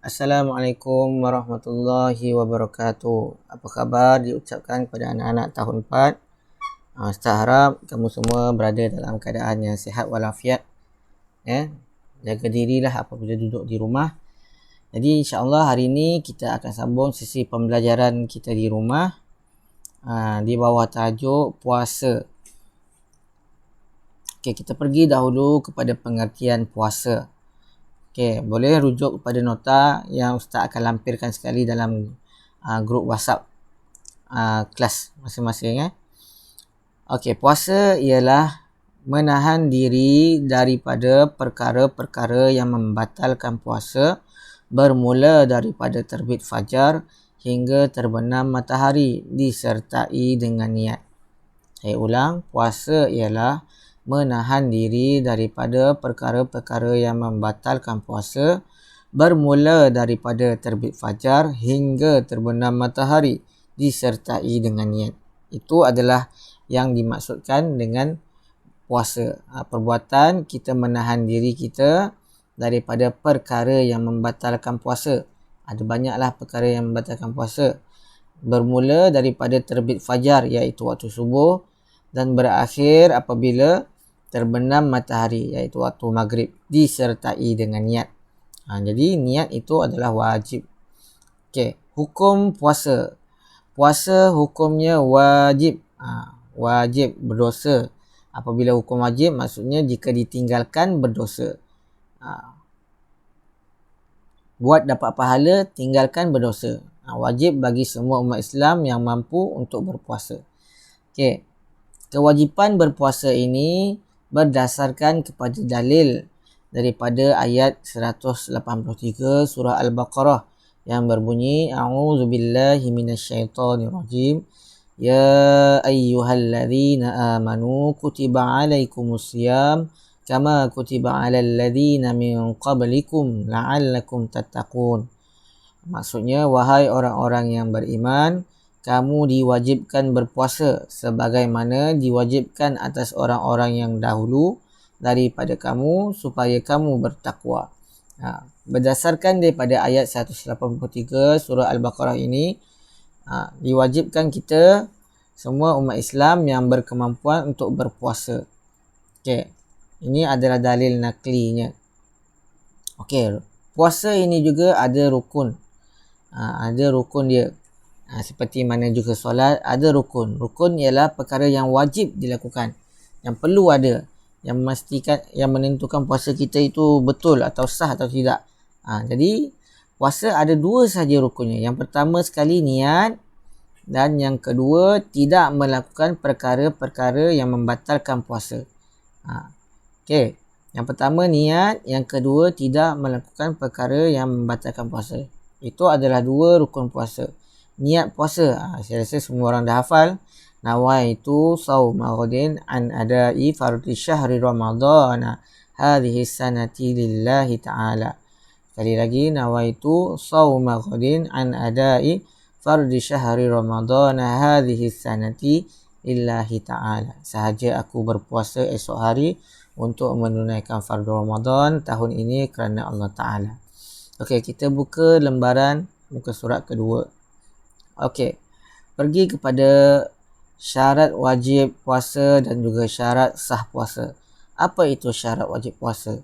Assalamualaikum warahmatullahi wabarakatuh. Apa khabar diucapkan kepada anak-anak tahun 4. Ustaz harap kamu semua berada dalam keadaan yang sihat walafiat. Jaga dirilah apabila duduk di rumah. Jadi insya-Allah hari ini kita akan sambung sesi pembelajaran kita di rumah di bawah tajuk puasa. Okey, kita pergi dahulu kepada pengertian puasa. Okey, boleh rujuk kepada nota yang Ustaz akan lampirkan sekali dalam grup WhatsApp kelas masing-masing. Okey, puasa ialah menahan diri daripada perkara-perkara yang membatalkan puasa bermula daripada terbit fajar hingga terbenam matahari disertai dengan niat. Saya ulang, puasa ialah menahan diri daripada perkara-perkara yang membatalkan puasa bermula daripada terbit fajar hingga terbenam matahari disertai dengan niat. Itu adalah yang dimaksudkan dengan puasa. Perbuatan kita menahan diri kita daripada perkara yang membatalkan puasa. Ada banyaklah perkara yang membatalkan puasa. Bermula daripada terbit fajar iaitu waktu subuh dan berakhir apabila terbenam matahari iaitu waktu maghrib disertai dengan niat. Jadi niat itu adalah wajib. Okey, hukum puasa. Puasa hukumnya wajib. Wajib berdosa. Apabila hukum wajib maksudnya jika ditinggalkan berdosa. Buat dapat pahala, tinggalkan berdosa. Wajib bagi semua umat Islam yang mampu untuk berpuasa. Okey. Kewajipan berpuasa ini berdasarkan kepada dalil daripada ayat 183 surah Al-Baqarah yang berbunyi A'udzubillahi minasyaitonirrajim. Ya ayyuhalladzina amanu kutiba alaikumusiyam kama kutiba alal ladzina min qablikum la'allakum tattaqun. Maksudnya, wahai orang-orang yang beriman, kamu diwajibkan berpuasa sebagaimana diwajibkan atas orang-orang yang dahulu daripada kamu supaya kamu bertakwa. Berdasarkan daripada ayat 183 surah Al-Baqarah ini, diwajibkan kita semua umat Islam yang berkemampuan untuk berpuasa. Okey, ini adalah dalil naklinya. Okey, puasa ini juga ada rukun. Ada rukun dia. Seperti mana juga solat ada rukun. Rukun ialah perkara yang wajib dilakukan, yang perlu ada, yang memastikan, yang menentukan puasa kita itu betul atau sah atau tidak. Jadi puasa ada dua sahaja rukunnya. Yang pertama sekali niat, dan yang kedua tidak melakukan perkara-perkara yang membatalkan puasa. Okey, yang pertama niat, yang kedua tidak melakukan perkara yang membatalkan puasa. Itu adalah dua rukun puasa. Niat puasa, saya rasa semua orang dah hafal. Nawaitu sauma ghadin an adai fardhi syahri ramadhana hadhihi sanati lillahi ta'ala. Sekali lagi, nawaitu sauma ghadin an adai fardhi syahri ramadhana hadhihi sanati lillahi ta'ala. Sahaja aku berpuasa esok hari untuk menunaikan fardu Ramadan tahun ini kerana Allah Ta'ala. Okey, kita buka lembaran muka surat kedua. Okey, pergi kepada syarat wajib puasa dan juga syarat sah puasa. Apa itu syarat wajib puasa?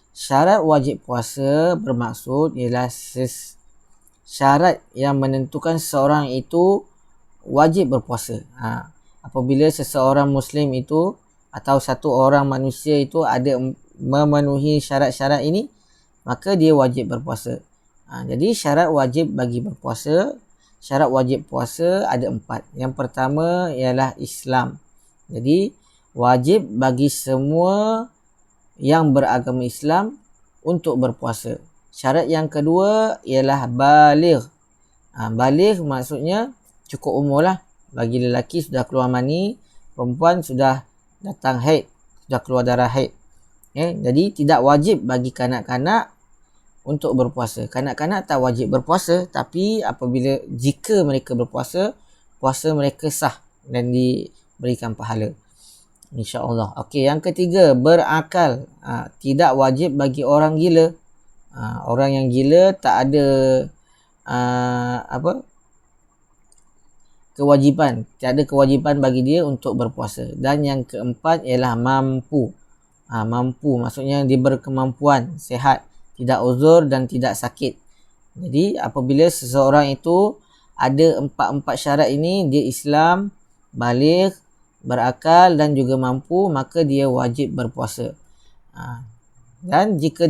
Syarat wajib puasa bermaksud ialah syarat yang menentukan seseorang itu wajib berpuasa. Apabila seseorang Muslim itu atau satu orang manusia itu ada memenuhi syarat-syarat ini, maka dia wajib berpuasa. Jadi syarat wajib bagi berpuasa, syarat wajib puasa ada 4. Yang pertama ialah Islam. Jadi wajib bagi semua yang beragama Islam untuk berpuasa. Syarat yang kedua ialah baligh. Baligh maksudnya cukup umur lah. Bagi lelaki sudah keluar mani, perempuan sudah datang haid, sudah keluar darah haid. Jadi tidak wajib bagi kanak-kanak untuk berpuasa. Kanak-kanak tak wajib berpuasa, tapi apabila jika mereka berpuasa, puasa mereka sah dan diberikan pahala, insya-Allah. Okey, yang ketiga berakal. Tidak wajib bagi orang gila. Orang yang gila tak ada kewajipan, tiada kewajipan bagi dia untuk berpuasa. Dan yang keempat ialah mampu. Mampu maksudnya dia berkemampuan, sihat, tidak uzur dan tidak sakit. Jadi apabila seseorang itu ada empat syarat ini, dia Islam, baligh, berakal dan juga mampu, maka dia wajib berpuasa. Dan jika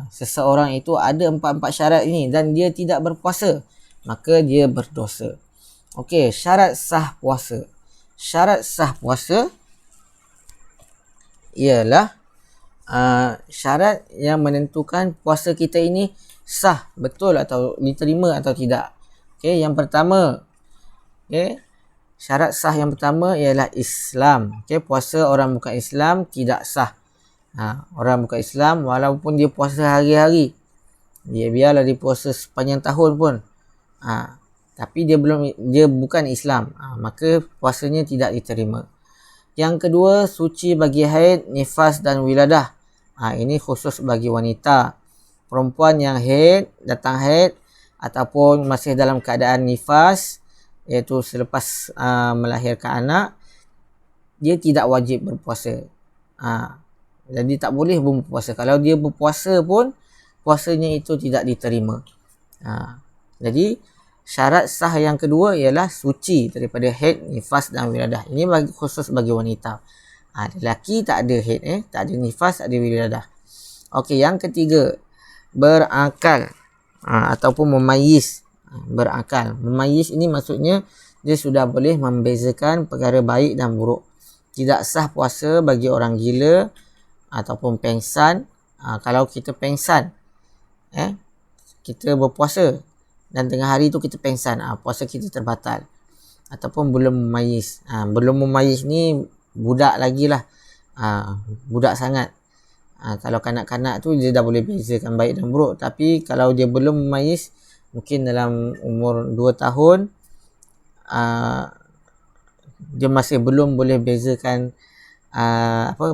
seseorang itu ada empat syarat ini dan dia tidak berpuasa, maka dia berdosa. Okey, syarat sah puasa. Syarat sah puasa ialah syarat yang menentukan puasa kita ini sah, betul atau diterima atau tidak. Okey, yang pertama, syarat sah yang pertama ialah Islam. Okey, puasa orang bukan Islam tidak sah. Orang bukan Islam walaupun dia puasa hari-hari, dia biarlah dia puasa sepanjang tahun pun, tapi dia bukan Islam, maka puasanya tidak diterima. Yang kedua, suci bagi haid, nifas dan wiladah. Ini khusus bagi wanita. Perempuan yang datang haid ataupun masih dalam keadaan nifas, iaitu selepas melahirkan anak, dia tidak wajib berpuasa. Jadi tak boleh berpuasa. Kalau dia berpuasa pun, puasanya itu tidak diterima. Jadi syarat sah yang kedua ialah suci daripada haid, nifas dan wiladah. Ini khusus bagi wanita. Lelaki tak ada haid, tak ada nifas, tak ada wiladah. Okey, yang ketiga, berakal ataupun memayis. Berakal. Memayis ini maksudnya dia sudah boleh membezakan perkara baik dan buruk. Tidak sah puasa bagi orang gila ataupun pengsan. Kalau kita pengsan, kita berpuasa dan tengah hari tu kita pengsan, puasa kita terbatal. Ataupun belum memayis. Belum memayis ni budak lagi lah, budak sangat. Kalau kanak-kanak tu dia dah boleh bezakan baik dan buruk. Tapi kalau dia belum memayis, mungkin dalam umur 2 tahun, dia masih belum boleh bezakan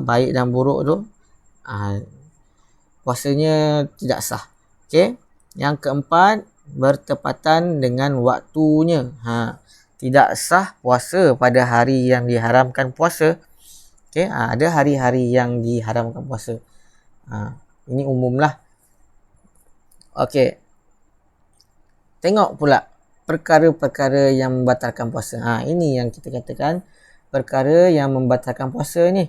baik dan buruk tu, puasanya tidak sah. Okey. Yang keempat, bertepatan dengan waktunya. Tidak sah puasa pada hari yang diharamkan puasa. Okey, ada hari-hari yang diharamkan puasa. Ini umumlah. Okey. Tengok pula perkara-perkara yang membatalkan puasa. Ini yang kita katakan perkara yang membatalkan puasa ni.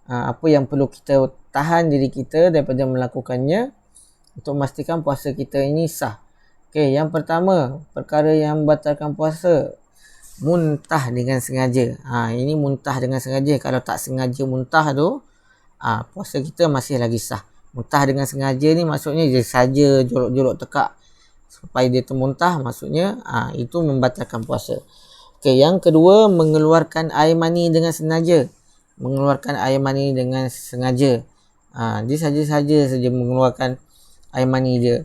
Apa yang perlu kita tahan diri kita daripada melakukannya untuk memastikan puasa kita ini sah. Okey, yang pertama, perkara yang membatalkan puasa, muntah dengan sengaja. Ini muntah dengan sengaja. Kalau tak sengaja muntah tu, puasa kita masih lagi sah. Muntah dengan sengaja ni maksudnya dia saja jolok-jolok tekak supaya dia termuntah, maksudnya itu membatalkan puasa. Okey, yang kedua, mengeluarkan air mani dengan sengaja. Mengeluarkan air mani dengan sengaja. Dia saja mengeluarkan air mani dia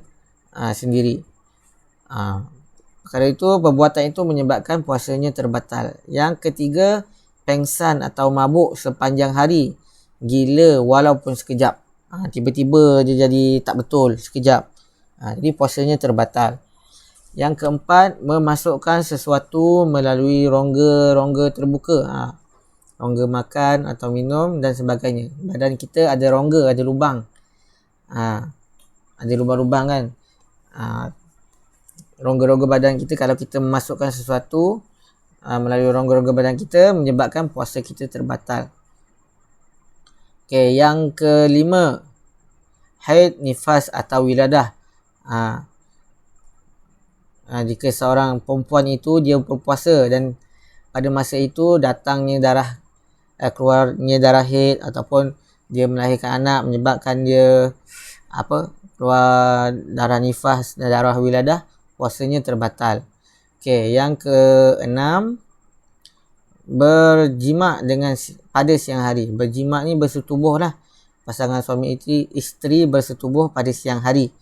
sendiri. Kerana itu, perbuatan itu menyebabkan puasanya terbatal. Yang ketiga, pengsan atau mabuk sepanjang hari. Gila walaupun sekejap. Tiba-tiba dia jadi tak betul sekejap. Jadi puasanya terbatal. Yang keempat, memasukkan sesuatu melalui rongga terbuka. Rongga makan atau minum dan sebagainya. Badan kita ada rongga, ada lubang. Ada lubang-lubang kan. Rongga-rongga badan kita, kalau kita memasukkan sesuatu melalui rongga-rongga badan kita, menyebabkan puasa kita terbatal. Okey, yang kelima, haid, nifas atau wiladah. Jika seorang perempuan itu dia berpuasa dan pada masa itu datangnya keluarnya darah haid ataupun dia melahirkan anak menyebabkan dia keluar darah nifas dan darah wiladah, puasanya terbatal. Okey, yang keenam, berjima pada siang hari. Berjima ni bersetubuh lah. Pasangan suami isteri bersetubuh pada siang hari,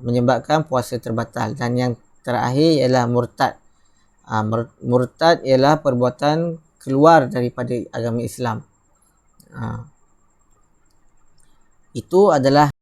menyebabkan puasa terbatal. Dan yang terakhir ialah murtad. Murtad ialah perbuatan keluar daripada agama Islam. Itu adalah